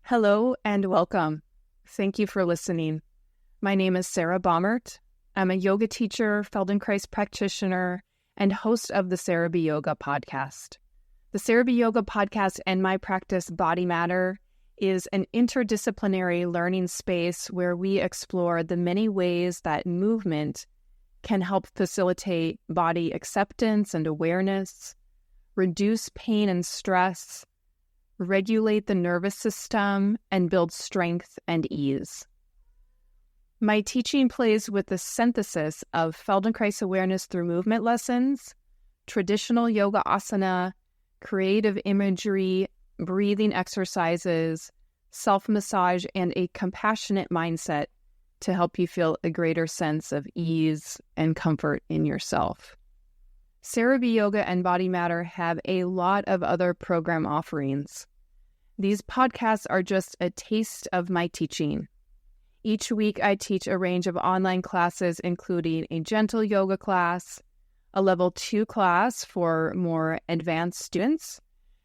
Hello and welcome. Thank you for listening. My name is Sarah Baumert. I'm a yoga teacher, Feldenkrais practitioner, and host of the Sarah B. Yoga podcast. The Sarah B. Yoga podcast and my practice, Body Matter, is an interdisciplinary learning space where we explore the many ways that movement can help facilitate body acceptance and awareness, reduce pain and stress, regulate the nervous system, and build strength and ease. My teaching plays with the synthesis of Feldenkrais awareness through movement lessons, traditional yoga asana, creative imagery, breathing exercises, self-massage, and a compassionate mindset to help you feel a greater sense of ease and comfort in yourself. Sarah B. Yoga and Body Matter have a lot of other program offerings. These podcasts are just a taste of my teaching. Each week I teach a range of online classes, including a gentle yoga class, a level 2 class for more advanced students,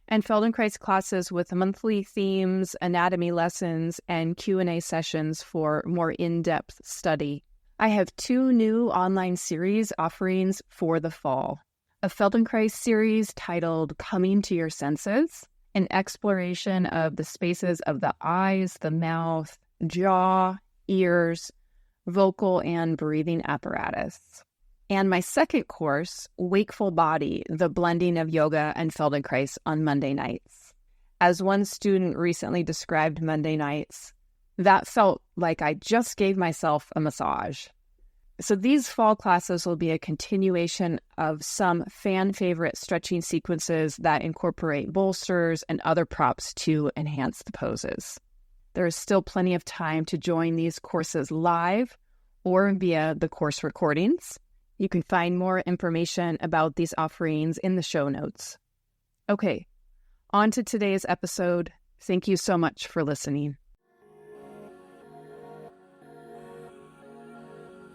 and Feldenkrais classes with monthly themes, anatomy lessons, and Q&A sessions for more in-depth study. I have 2 new online series offerings for the fall. A Feldenkrais series titled Coming to Your Senses, an exploration of the spaces of the eyes, the mouth, jaw, ears, vocal and breathing apparatus. And my second course, Wakeful Body, the blending of yoga and Feldenkrais on Monday nights. As one student recently described Monday nights, that felt like I just gave myself a massage. So these fall classes will be a continuation of some fan favorite stretching sequences that incorporate bolsters and other props to enhance the poses. There is still plenty of time to join these courses live or via the course recordings. You can find more information about these offerings in the show notes. Okay, on to today's episode. Thank you so much for listening.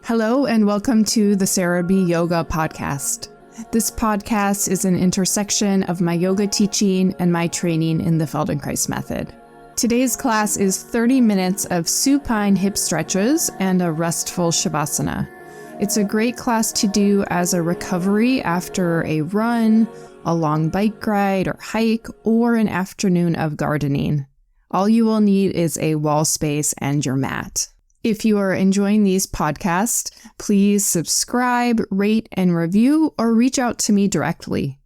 Hello and welcome to the Sarah B. Yoga podcast. This podcast is an intersection of my yoga teaching and my training in the Feldenkrais method. Today's class is 30 minutes of supine hip stretches and a restful savasana. It's a great class to do as a recovery after a run, a long bike ride or hike, or an afternoon of gardening. All you will need is a wall space and your mat. If you are enjoying these podcasts, please subscribe, rate, and review, or reach out to me directly.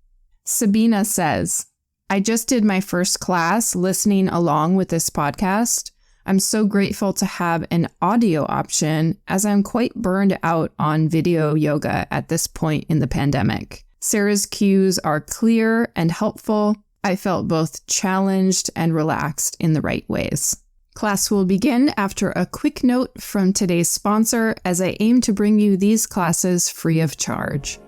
Sabina says, I just did my first class listening along with this podcast. I'm so grateful to have an audio option as I'm quite burned out on video yoga at this point in the pandemic. Sarah's cues are clear and helpful. I felt both challenged and relaxed in the right ways. Class will begin after a quick note from today's sponsor as I aim to bring you these classes free of charge.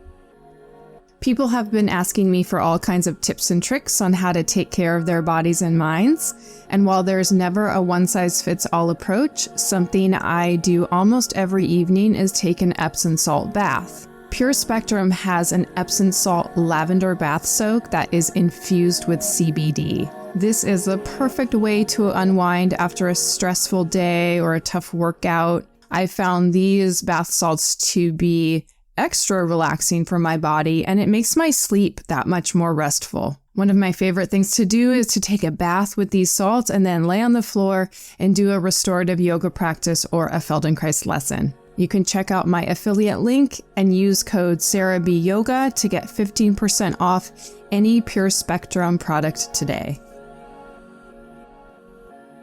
People have been asking me for all kinds of tips and tricks on how to take care of their bodies and minds, and while there's never a one-size-fits-all approach, something I do almost every evening is take an Epsom salt bath. Pure Spectrum has an Epsom salt lavender bath soak that is infused with CBD. This is the perfect way to unwind after a stressful day or a tough workout. I found these bath salts to be extra relaxing for my body, and it makes my sleep that much more restful. One of my favorite things to do is to take a bath with these salts and then lay on the floor and do a restorative yoga practice or a Feldenkrais lesson. You can check out my affiliate link and use code SarahBYoga to get 15% off any Pure Spectrum product today.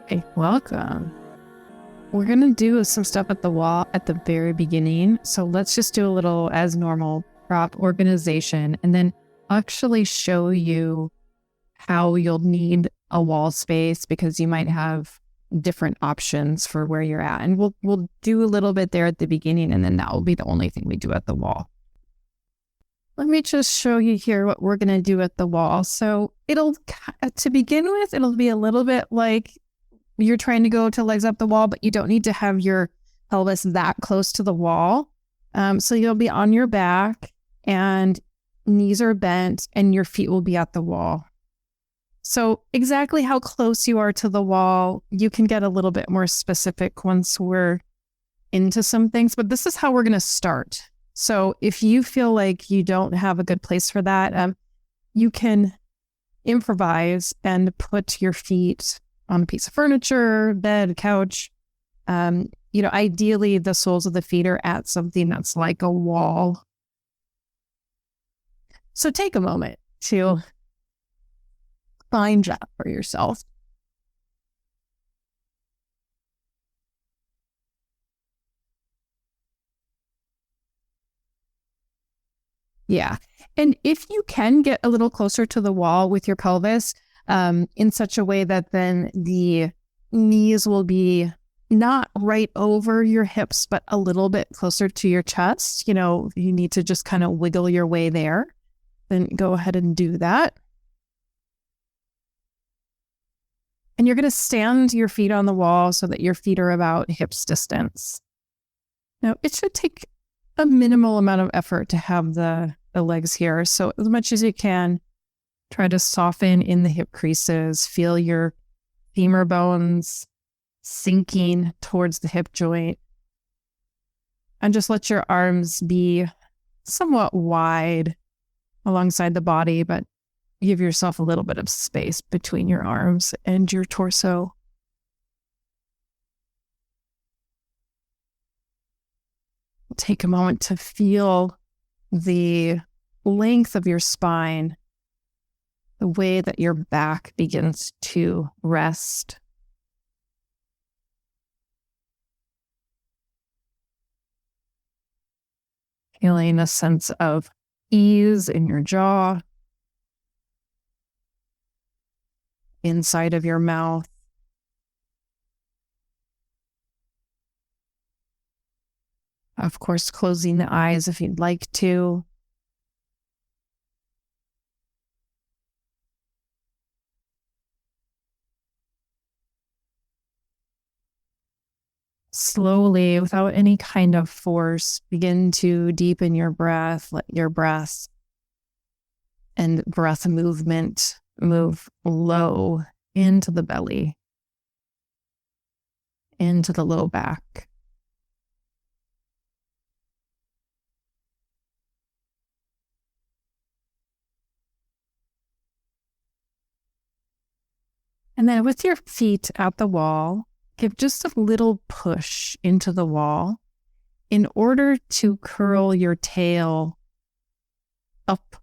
Hey, welcome. We're going to do some stuff at the wall at the very beginning. So let's just do a little, as normal, prop organization and then actually show you how you'll need a wall space because you might have different options for where you're at. And we'll do a little bit there at the beginning, and then that will be the only thing we do at the wall. Let me just show you here what we're going to do at the wall. So to begin with, it'll be a little bit like you're trying to go to legs up the wall, but you don't need to have your pelvis that close to the wall. So you'll be on your back and knees are bent and your feet will be at the wall. So exactly how close you are to the wall, you can get a little bit more specific once we're into some things, but this is how we're going to start. So if you feel like you don't have a good place for that, you can improvise and put your feet on a piece of furniture, bed, couch. Ideally the soles of the feet are at something that's like a wall. So take a moment to find that for yourself. Yeah. And if you can get a little closer to the wall with your pelvis, in such a way that then the knees will be not right over your hips, but a little bit closer to your chest, you need to just kind of wiggle your way there, then go ahead and do that. And you're going to stand your feet on the wall so that your feet are about hips distance. Now, it should take a minimal amount of effort to have the legs here. So as much as you can, try to soften in the hip creases, feel your femur bones sinking towards the hip joint. And just let your arms be somewhat wide alongside the body, but give yourself a little bit of space between your arms and your torso. Take a moment to feel the length of your spine, the way that your back begins to rest. Feeling a sense of ease in your jaw, inside of your mouth. Of course, closing the eyes if you'd like to. Slowly, without any kind of force, begin to deepen your breath. Let your breath and breath movement move low into the belly, into the low back. And then with your feet at the wall, give just a little push into the wall in order to curl your tail up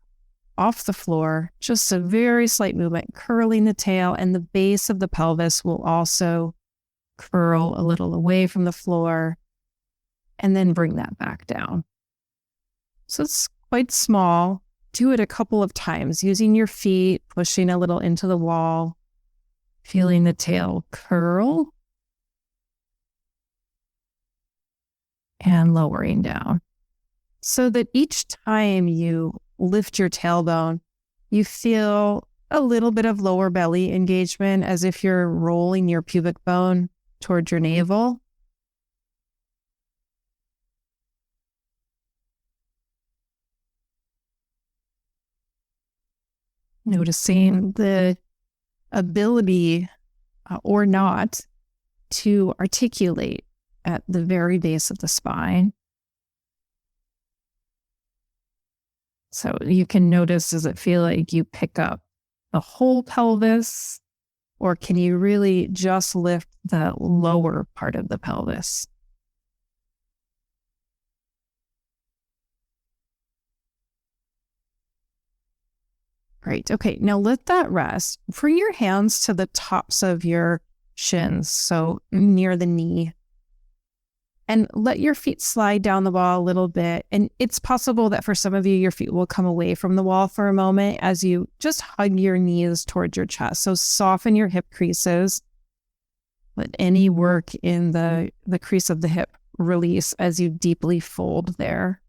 off the floor. Just a very slight movement, curling the tail, and the base of the pelvis will also curl a little away from the floor and then bring that back down. So it's quite small. Do it a couple of times using your feet, pushing a little into the wall, feeling the tail curl and lowering down. So that each time you lift your tailbone, you feel a little bit of lower belly engagement as if you're rolling your pubic bone towards your navel. Noticing the ability or not to articulate at the very base of the spine. So you can notice, does it feel like you pick up the whole pelvis, or can you really just lift the lower part of the pelvis? Great. Okay, now let that rest. Bring your hands to the tops of your shins, so near the knee. And let your feet slide down the wall a little bit. And it's possible that for some of you, your feet will come away from the wall for a moment as you just hug your knees towards your chest. So soften your hip creases. Let any work in the crease of the hip release as you deeply fold there.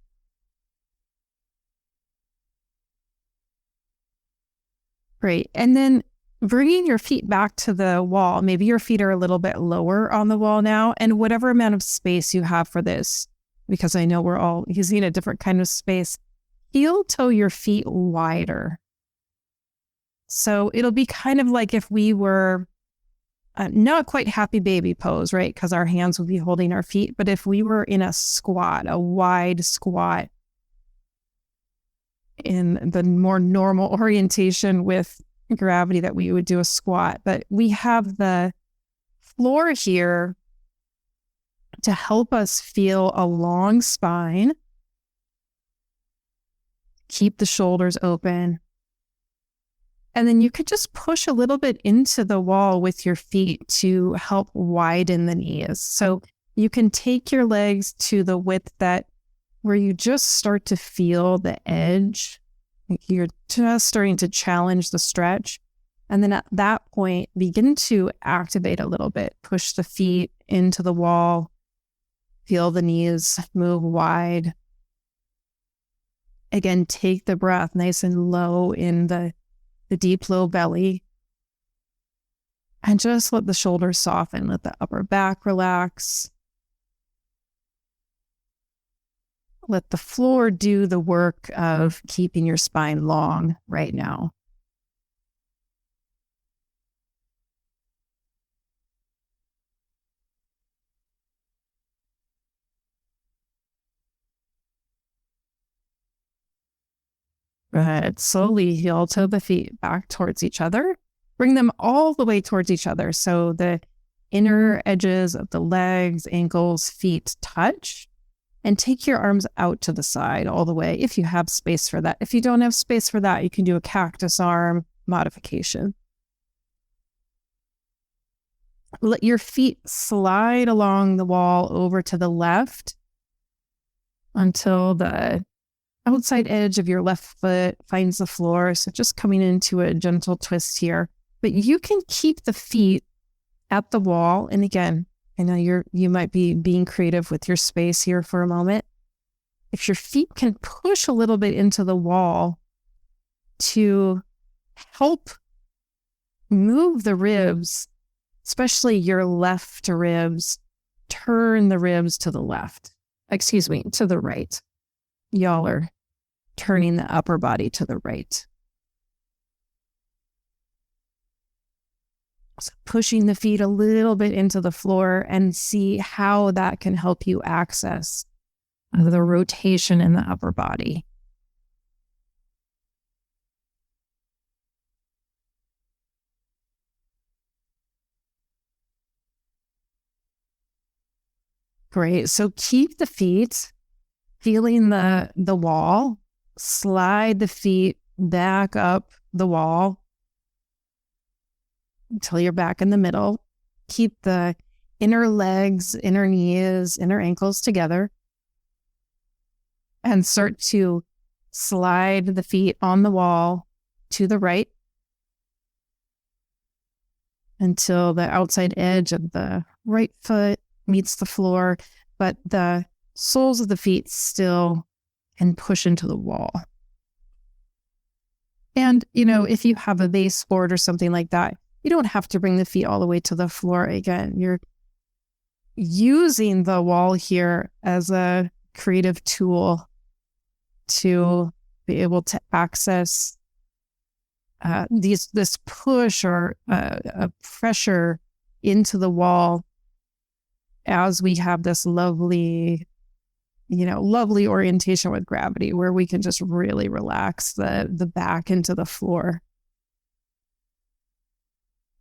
Great. And then bringing your feet back to the wall. Maybe your feet are a little bit lower on the wall now, and whatever amount of space you have for this, because I know we're all using a different kind of space, heel toe your feet wider. So it'll be kind of like if we were not quite happy baby pose, right? Because our hands would be holding our feet. But if we were in a squat, a wide squat, in the more normal orientation with gravity that we would do a squat. But we have the floor here to help us feel a long spine, keep the shoulders open. And then you could just push a little bit into the wall with your feet to help widen the knees. So you can take your legs to the width that where you just start to feel the edge. You're just starting to challenge the stretch. And then at that point, begin to activate a little bit. Push the feet into the wall. Feel the knees move wide. Again, take the breath nice and low in the deep low belly. And just let the shoulders soften. Let the upper back relax. Let the floor do the work of keeping your spine long right now. Good. Slowly heel toe the feet back towards each other. Bring them all the way towards each other. So the inner edges of the legs, ankles, feet touch. And take your arms out to the side all the way if you have space for that. If you don't have space for that, you can do a cactus arm modification. Let your feet slide along the wall over to the left until the outside edge of your left foot finds the floor. So just coming into a gentle twist here. But you can keep the feet at the wall. And again, I know you might be being creative with your space here for a moment. If your feet can push a little bit into the wall to help move the ribs, especially your left ribs, turn the ribs to the left. To the right. Y'all are turning the upper body to the right. So pushing the feet a little bit into the floor and see how that can help you access the rotation in the upper body. Great. So keep the feet feeling the wall. Slide the feet back up the wall until you're back in the middle. Keep the inner legs, inner knees, inner ankles together. And start to slide the feet on the wall to the right until the outside edge of the right foot meets the floor, but the soles of the feet still can push into the wall. And, if you have a baseboard or something like that, you don't have to bring the feet all the way to the floor. Again, you're using the wall here as a creative tool to be able to access this push or a pressure into the wall as we have this lovely orientation with gravity where we can just really relax the back into the floor.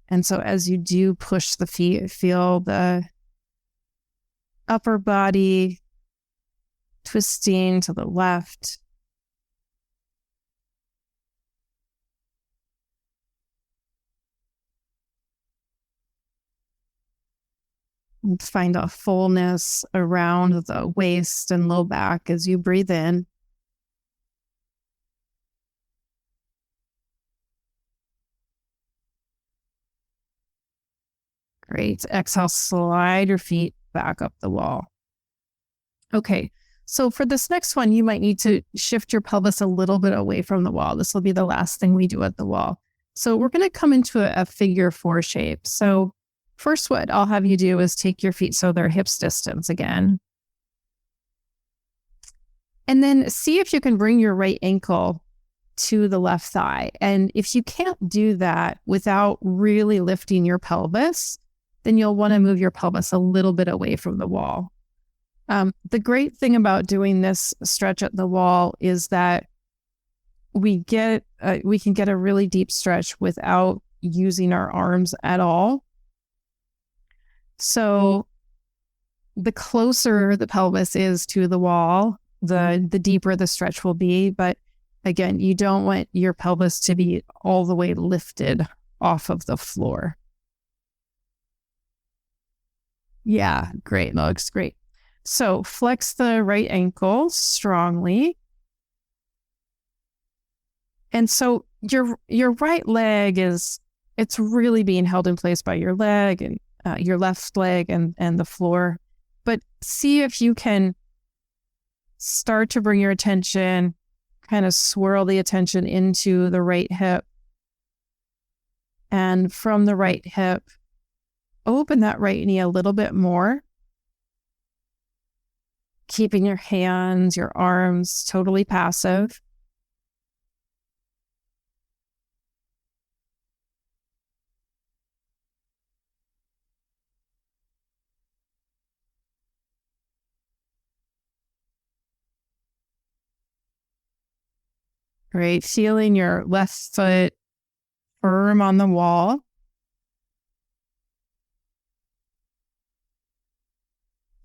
And so as you do push the feet, feel the upper body twisting to the left. And find a fullness around the waist and low back as you breathe in. Great. Exhale, slide your feet back up the wall. Okay. So for this next one, you might need to shift your pelvis a little bit away from the wall. This will be the last thing we do at the wall. So we're going to come into a figure 4 shape. So first, what I'll have you do is take your feet so they're hips distance again. And then see if you can bring your right ankle to the left thigh. And if you can't do that without really lifting your pelvis, then you'll want to move your pelvis a little bit away from the wall. The great thing about doing this stretch at the wall is that we can get a really deep stretch without using our arms at all. So the closer the pelvis is to the wall, the deeper the stretch will be. But again, you don't want your pelvis to be all the way lifted off of the floor. Yeah, great. That looks great. So flex the right ankle strongly. And so your right leg it's really being held in place by your leg and your left leg and the floor. But see if you can start to bring your attention, kind of swirl the attention into the right hip. And from the right hip, open that right knee a little bit more. Keeping your hands, your arms totally passive. Great. Feeling your left foot firm on the wall.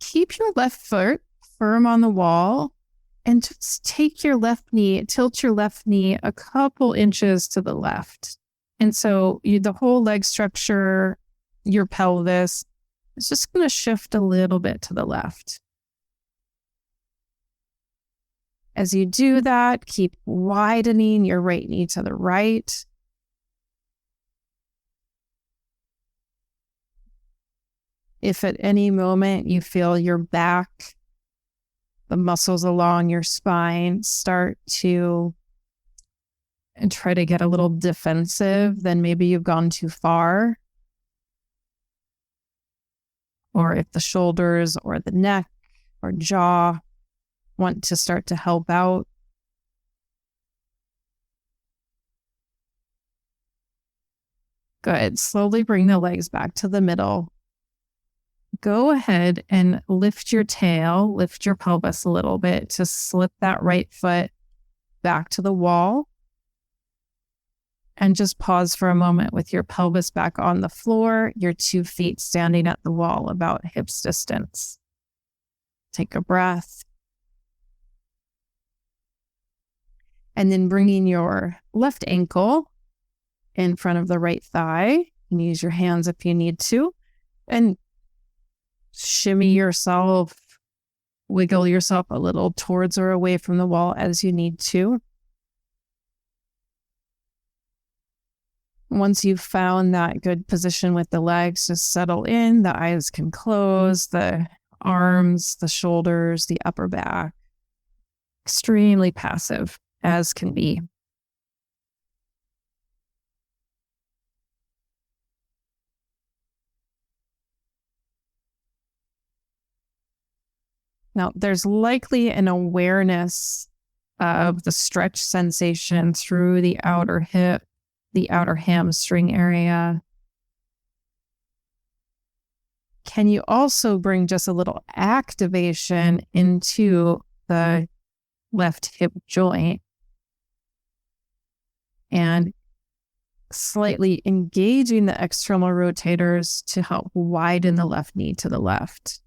Keep your left foot firm on the wall and just tilt your left knee a couple inches to the left. And so the whole leg structure, your pelvis, is just going to shift a little bit to the left. As you do that, keep widening your right knee to the right. If at any moment you feel your back, the muscles along your spine start to and try to get a little defensive, then maybe you've gone too far. Or if the shoulders or the neck or jaw want to start to help out. Good. Slowly bring the legs back to the middle. Go ahead and lift your tail, lift your pelvis a little bit to slip that right foot back to the wall. And just pause for a moment with your pelvis back on the floor, your 2 feet standing at the wall about hips distance. Take a breath. And then bringing your left ankle in front of the right thigh. And use your hands if you need to. And shimmy yourself, wiggle yourself a little towards or away from the wall as you need to. Once you've found that good position with the legs, just settle in. The eyes can close, the arms, the shoulders, the upper back. Extremely passive as can be. Now, there's likely an awareness of the stretch sensation through the outer hip, the outer hamstring area. Can you also bring just a little activation into the left hip joint and slightly engaging the external rotators to help widen the left knee to the left?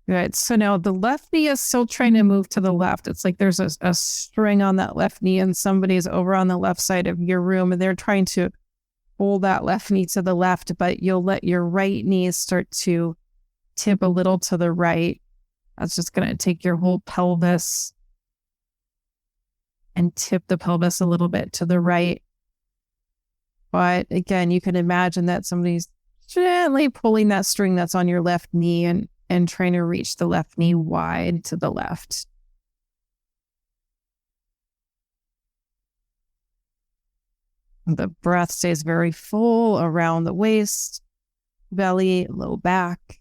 Good. So now the left knee is still trying to move to the left. It's like there's a string on that left knee and somebody's over on the left side of your room and they're trying to pull that left knee to the left, but you'll let your right knee start to tip a little to the right. That's just going to take your whole pelvis and tip the pelvis a little bit to the right. But again, you can imagine that somebody's gently pulling that string that's on your left knee and trying to reach the left knee wide to the left. The breath stays very full around the waist, belly, low back.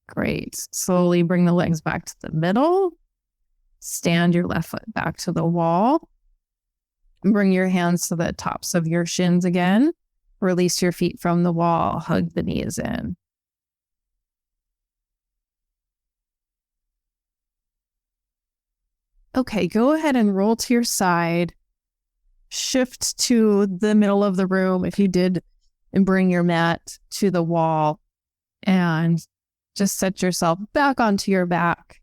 Great. Slowly bring the legs back to the middle. Stand your left foot back to the wall. Bring your hands to the tops of your shins again. Release your feet from the wall. Hug the knees in. Okay, go ahead and roll to your side. Shift to the middle of the room if you did, and bring your mat to the wall. And just set yourself back onto your back.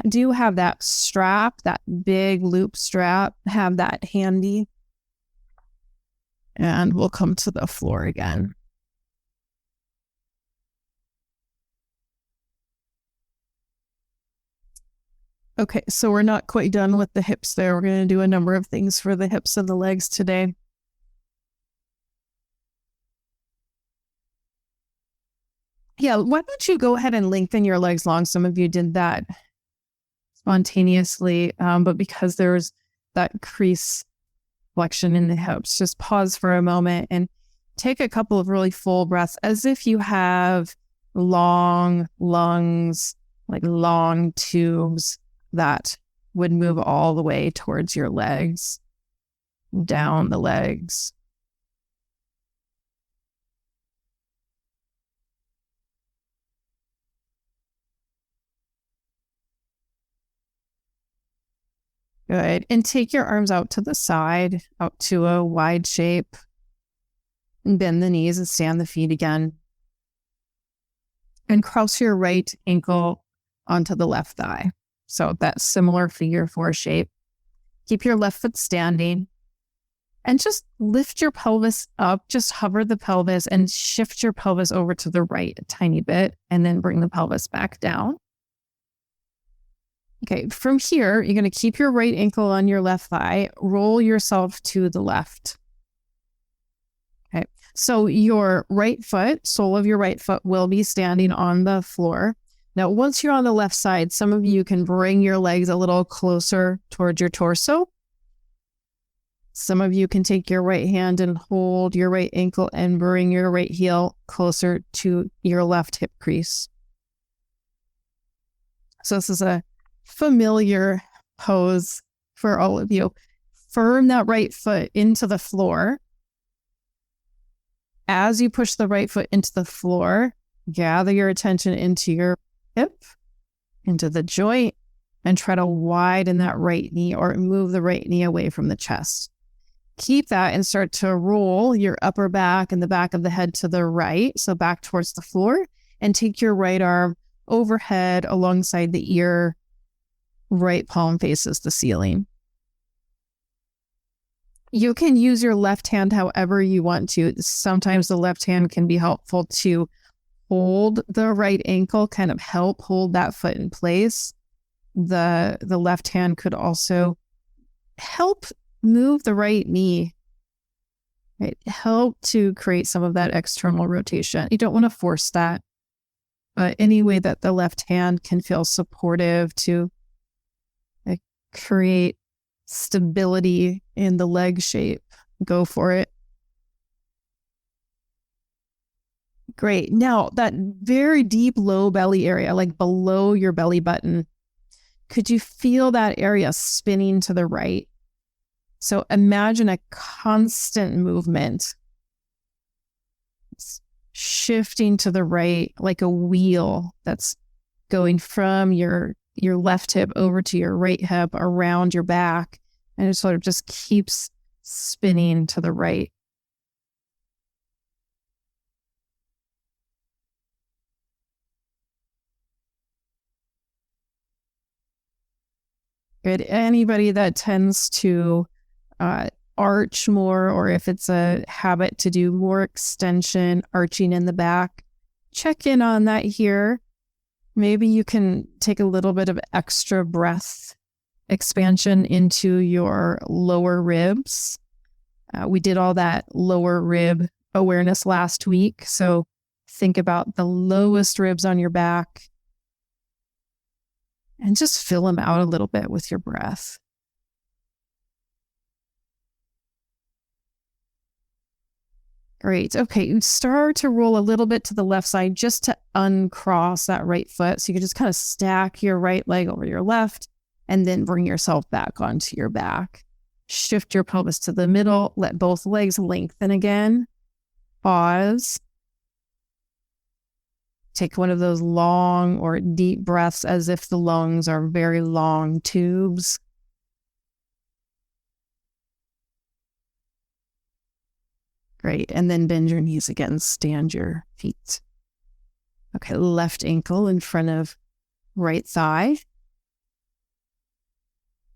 Do have that strap, that big loop strap, have that handy. And we'll come to the floor again. Okay, so we're not quite done with the hips there. We're going to do a number of things for the hips and the legs today. Yeah, why don't you go ahead and lengthen your legs long? Some of you did that spontaneously, but because there's that crease flexion in the hips, just pause for a moment and take a couple of really full breaths as if you have long lungs, like long tubes that would move all the way towards your legs, down the legs. Good. And take your arms out to the side, out to a wide shape. And bend the knees and stand the feet again. And cross your right ankle onto the left thigh. So that similar figure four shape. Keep your left foot standing. And just lift your pelvis up. Just hover the pelvis and shift your pelvis over to the right a tiny bit. And then bring the pelvis back down. Okay, from here, you're going to keep your right ankle on your left thigh. Roll yourself to the left. Okay, so your right foot, sole of your right foot will be standing on the floor. Now, once you're on the left side, some of you can bring your legs a little closer towards your torso. Some of you can take your right hand and hold your right ankle and bring your right heel closer to your left hip crease. So this is a familiar pose for all of you. Firm that right foot into the floor. As you push the right foot into the floor, gather your attention into your hip, into the joint, and try to widen that right knee or move the right knee away from the chest. Keep that and start to roll your upper back and the back of the head to the right, so back towards the floor, and take your right arm overhead alongside the ear. Right palm faces the ceiling. You can use your left hand however you want to. Sometimes the left hand can be helpful to hold the right ankle, kind of help hold that foot in place. The left hand could also help move the right knee, right? Help to create some of that external rotation. You don't want to force that, but any way that the left hand can feel supportive to create stability in the leg shape, go for it. Great. Now, that very deep low belly area, like below your belly button, could you feel that area spinning to the right? So imagine a constant movement. It's shifting to the right like a wheel that's going from your left hip over to your right hip, around your back, and it sort of just keeps spinning to the right. Good. Anybody that tends to arch more, or if it's a habit to do more extension, arching in the back, check in on that here. Maybe you can take a little bit of extra breath expansion into your lower ribs. We did all that lower rib awareness last week. So think about the lowest ribs on your back and just fill them out a little bit with your breath. Great. Okay, you start to roll a little bit to the left side just to uncross that right foot. So you can just kind of stack your right leg over your left and then bring yourself back onto your back. Shift your pelvis to the middle. Let both legs lengthen again. Pause. Take one of those long or deep breaths as if the lungs are very long tubes. Great. And then bend your knees again. Stand your feet. Okay, left ankle in front of right thigh.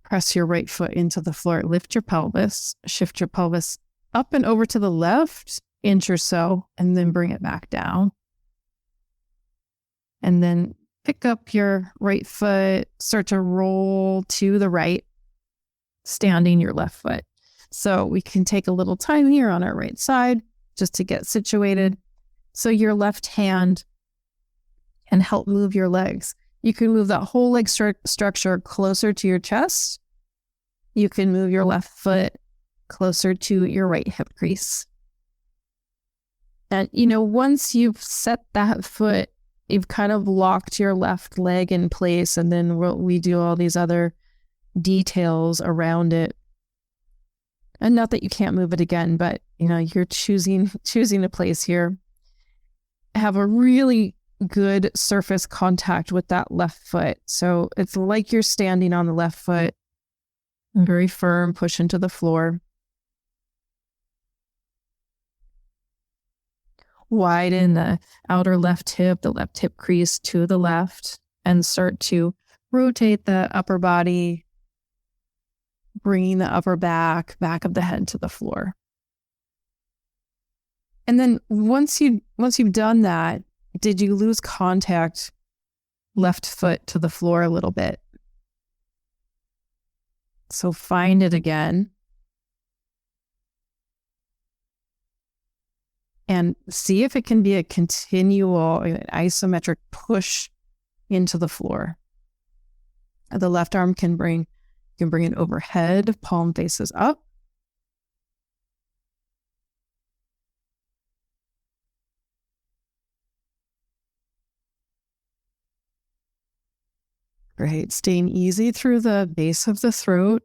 Press your right foot into the floor. Lift your pelvis. Shift your pelvis up and over to the left inch or so, and then bring it back down. And then pick up your right foot. Start to roll to the right, standing your left foot. So we can take a little time here on our right side just to get situated. So your left hand can help move your legs. You can move that whole leg structure closer to your chest. You can move your left foot closer to your right hip crease. And, once you've set that foot, you've kind of locked your left leg in place, and then we do all these other details around it. And not that you can't move it again, but you're choosing a place here. Have a really good surface contact with that left foot. So it's like you're standing on the left foot. Very firm, push into the floor. Widen the outer left hip, the left hip crease to the left, and start to rotate the upper body, bringing the upper back of the head to the floor. And then once you've done that, did you lose contact left foot to the floor a little bit? So find it again. And see if it can be a continual isometric push into the floor. The left arm can bring it overhead, palm faces up. Great. Staying easy through the base of the throat,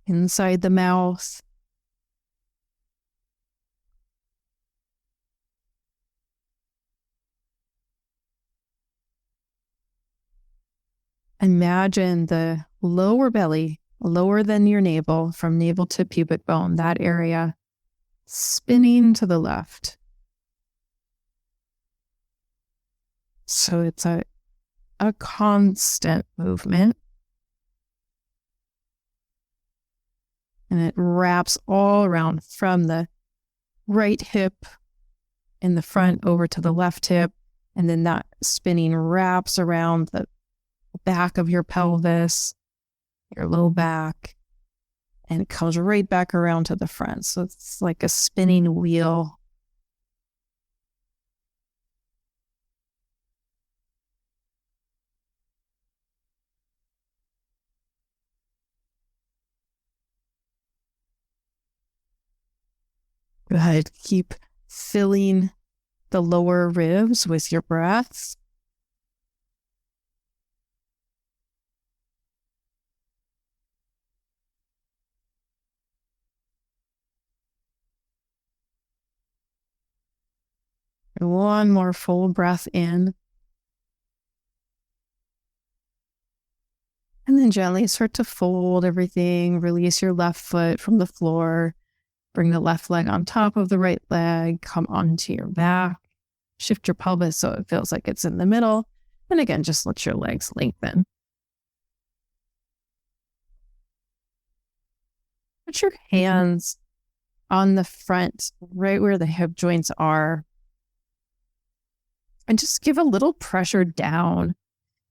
inside the mouth. Imagine the lower belly, lower than your navel, from navel to pubic bone, that area, spinning to the left. So it's a constant movement. And it wraps all around from the right hip in the front over to the left hip. And then that spinning wraps around the back of your pelvis, your low back, and it comes right back around to the front. So it's like a spinning wheel. Go ahead, keep filling the lower ribs with your breaths. One more full breath in. And then gently start to fold everything. Release your left foot from the floor. Bring the left leg on top of the right leg. Come onto your back. Shift your pelvis so it feels like it's in the middle. And again, just let your legs lengthen. Put your hands on the front, right where the hip joints are. And just give a little pressure down.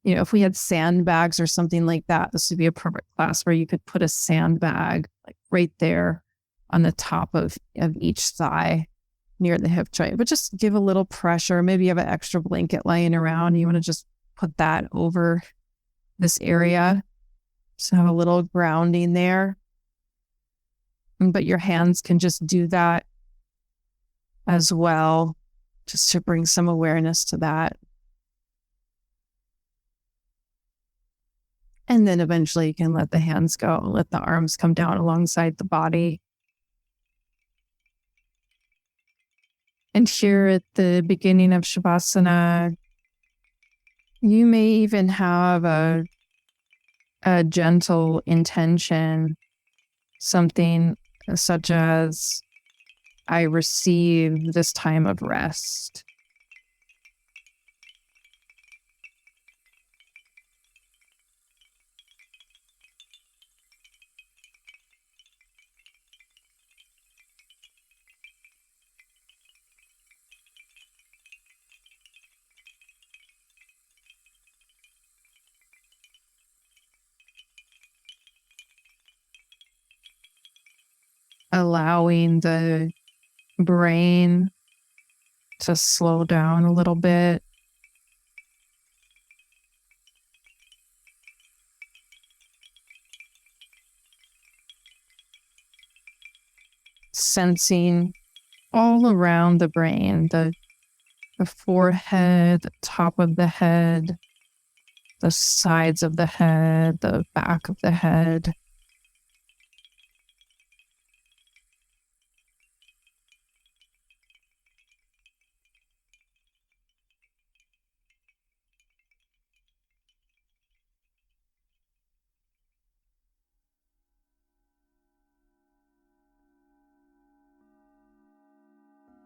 If we had sandbags or something like that, this would be a perfect class where you could put a sandbag like right there on the top of each thigh near the hip joint, but just give a little pressure. Maybe you have an extra blanket laying around and you want to just put that over this area. So have a little grounding there. But your hands can just do that as well, just to bring some awareness to that. And then eventually you can let the hands go, let the arms come down alongside the body. And here at the beginning of Shavasana, you may even have a gentle intention, something such as, I receive this time of rest. Allowing the brain to slow down a little bit. Sensing all around the brain, the forehead, the top of the head, the sides of the head, the back of the head.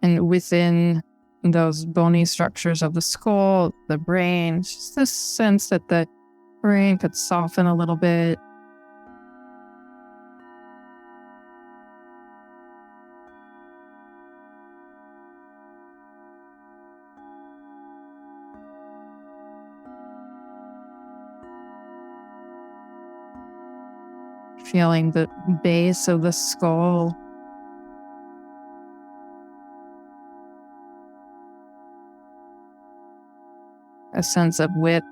And within those bony structures of the skull, the brain, just this sense that the brain could soften a little bit. Feeling the base of the skull. A sense of width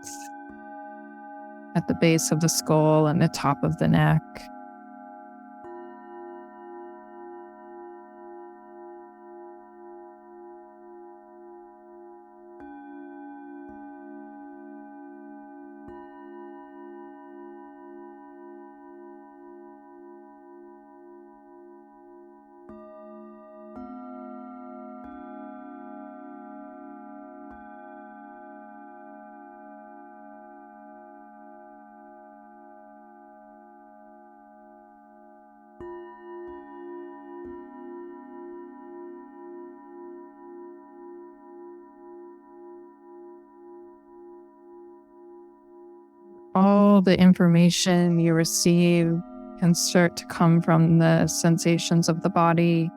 at the base of the skull and the top of the neck. All the information you receive can start to come from the sensations of the body.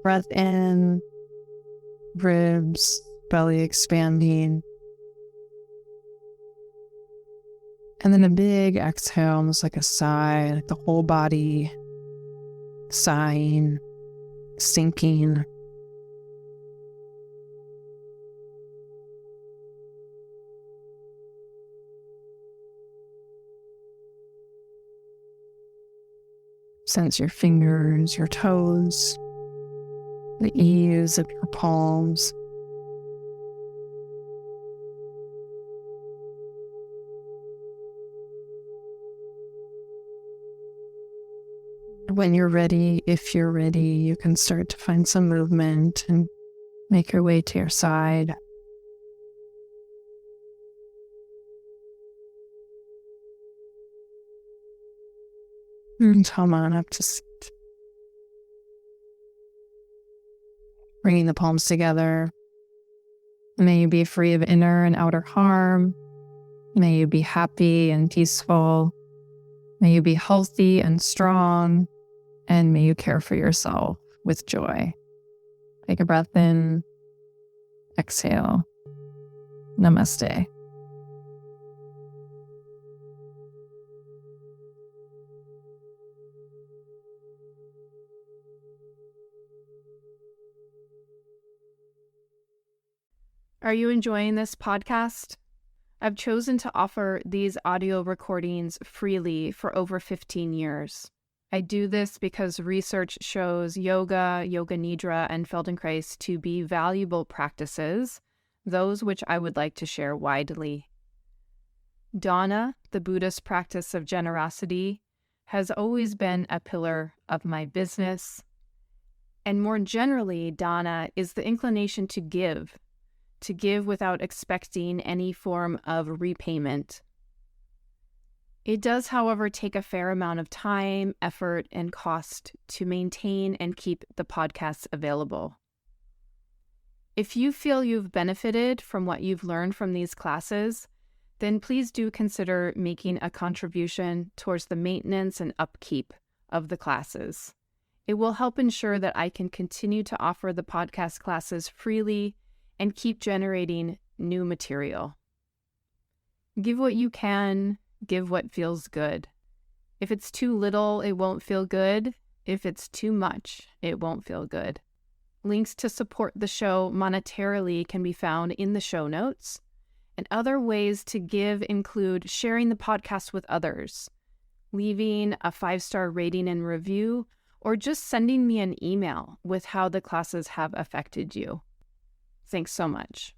Breath in, ribs, belly expanding. And then a big exhale, almost like a sigh, like the whole body sighing, sinking. Sense your fingers, your toes, the eaves of your palms. When you're ready, if you're ready, you can start to find some movement and make your way to your side. And come on up to sit. Bringing the palms together. May you be free of inner and outer harm. May you be happy and peaceful. May you be healthy and strong. And may you care for yourself with joy. Take a breath in. Exhale. Namaste. Are you enjoying this podcast? I've chosen to offer these audio recordings freely for over 15 years. I do this because research shows yoga, yoga nidra, and Feldenkrais to be valuable practices, those which I would like to share widely. Dana, the Buddhist practice of generosity, has always been a pillar of my business. And more generally, dana is the inclination to give without expecting any form of repayment. It does, however, take a fair amount of time, effort, and cost to maintain and keep the podcasts available. If you feel you've benefited from what you've learned from these classes, then please do consider making a contribution towards the maintenance and upkeep of the classes. It will help ensure that I can continue to offer the podcast classes freely and keep generating new material. Give what you can, give what feels good. If it's too little, it won't feel good. If it's too much, it won't feel good. Links to support the show monetarily can be found in the show notes. And other ways to give include sharing the podcast with others, leaving a 5-star rating and review, or just sending me an email with how the classes have affected you. Thanks so much.